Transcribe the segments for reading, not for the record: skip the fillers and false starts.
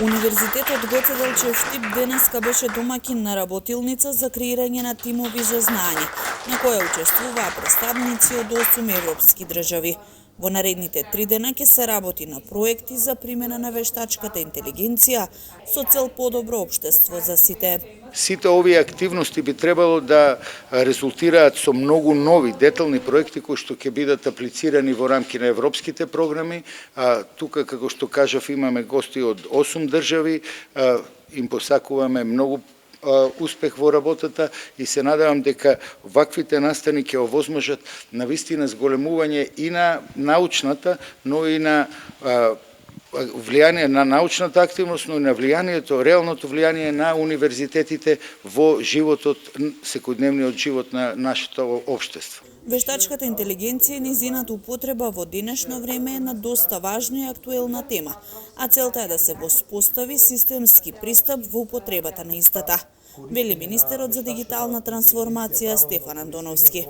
Универзитетот Гоце Делчев Штип денеска беше домаќин на работилница за креирање на тимови за знаење, на која учествуваа представници од 8 европски држави. Во наредните 3 дена ќе се работи на проекти за примена на вештачката интелигенција со цел подобро општество за сите. Сите овие активности би требало да резултираат со многу нови детални проекти кои што ќе бидат аплицирани во рамки на европските програми. Тука, како што кажав, имаме гости од 8 држави, им посакуваме многу успех во работата и се надевам дека ваквите настани ќе овозможат навистина зголемување и на научната, но и на влијание на научната активност, но и на влијанието, реалното влијание на универзитетите во животот, секојдневниот живот на нашето општество. Вештачката интелигенција и низината употреба во денешно време е на доста важна и актуелна тема, а целта е да се воспостави системски пристап во употребата на истата, вели министерот за дигитална трансформација Стефан Антоновски.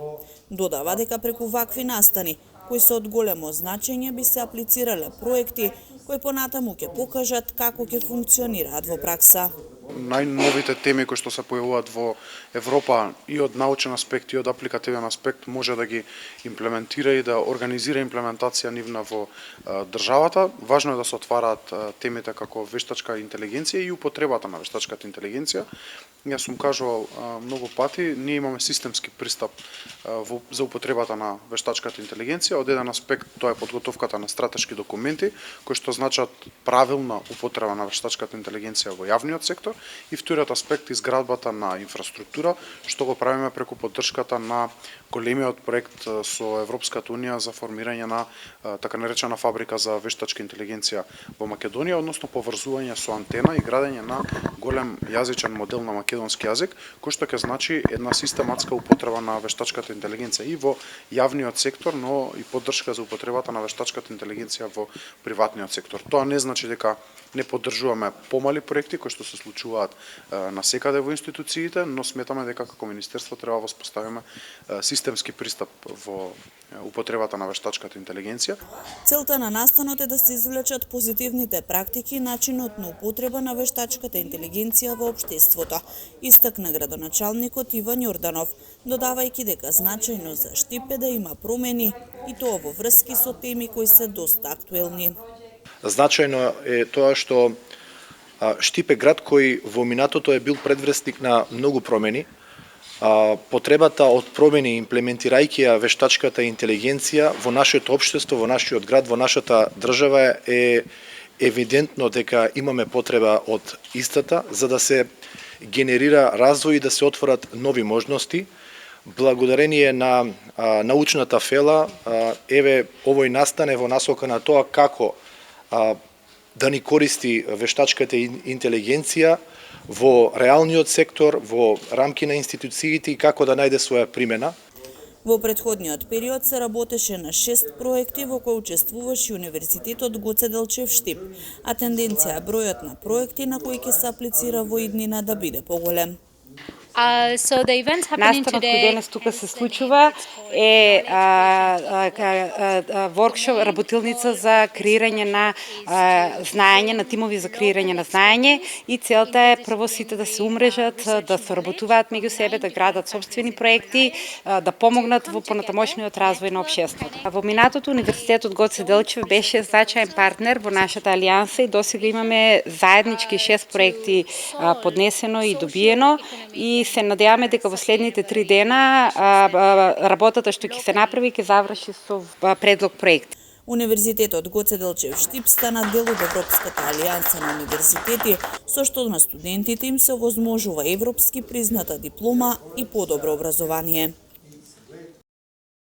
Додава дека преку вакви настани, кои се од големо значење, би се аплицирале проекти кои понатаму ќе покажат како ќе функционираат во пракса. Најновите теми кои што се појавуваат во Европа и од научен аспект и од апликативен аспект може да ги имплементира и да организира имплементација нивна во државата. Важно е да се отвараат темите како вештачка интелигенција и употребата на вештачката интелигенција. Јас сум кажувал многу пати, ние имаме системски пристап за употребата на вештачката интелигенција. Од еден аспект тоа е подготовката на стратешки документи кои што значат правилна употреба на вештачката интелигенција во јавниот сектор. И вториот аспект изградбата на инфраструктура, што го правиме преку поддршката на големиот проект со Европската унија за формирање на така наречена фабрика за вештачка интелигенција во Македонија, односно поврзување со антена и градење на голем јазичен модел на македонски јазик, кој што ќе значи една систематска употреба на вештачката интелигенција и во јавниот сектор, но и поддршка за употребата на вештачката интелигенција во приватниот сектор. Тоа не значи дека не поддржуваме помали проекти кои што се случуваат насекаде во институциите, но сметаме дека како министерство треба да воспоставиме системски пристап во употребата на вештачката интелигенција. Целта на настанот е да се извлечат позитивните практики и начинот на употреба на вештачката интелигенција во општеството, истакна градоначалникот Иван Јорданов, додавајќи дека значајно за Штип е да има промени и тоа во врски со теми кои се доста актуелни. Значајно е тоа што Штип е град кој во минатото е бил предвресник на многу промени. Потребата од промени имплементирајќи ја вештачката интелигенција во нашето општество, во нашиот град, во нашата држава е евидентно дека имаме потреба од истата за да се генерира развој и да се отворат нови можности. Благодарение на научната фела, еве овој настане во насока на тоа како да ни користи вештачката интелигенција во реалниот сектор, во рамки на институциите и како да најде своја примена. Во претходниот период се работеше на 6 проекти во кои учествуваше Универзитетот Гоце Делчев Штип, а тенденција е бројот на проекти на кои ќе се аплицира во иднина да биде поголем. Настанот кој денес тука се случува е воркшоп, работилница за креирање на знаење, на тимови за креирање на знаење и целта е прво сите да се умрежат, да соработуваат меѓу себе, да градат собствени проекти, да помогнат во понатамошниот развој на општеството. Во минатото Универзитетот Гоце Делчев беше значаен партнер во нашата алијанса и досега имаме заеднички 6 проекти поднесено и добиено и се надеваме дека во следните 3 дена работата што ќе се направи ќе заврши со предлог проект. Универзитетот Гоце Делчев Штип стана дел од Европската алијанса на универзитети, со што на студентите им се овозможува европски призната диплома и подобро образование.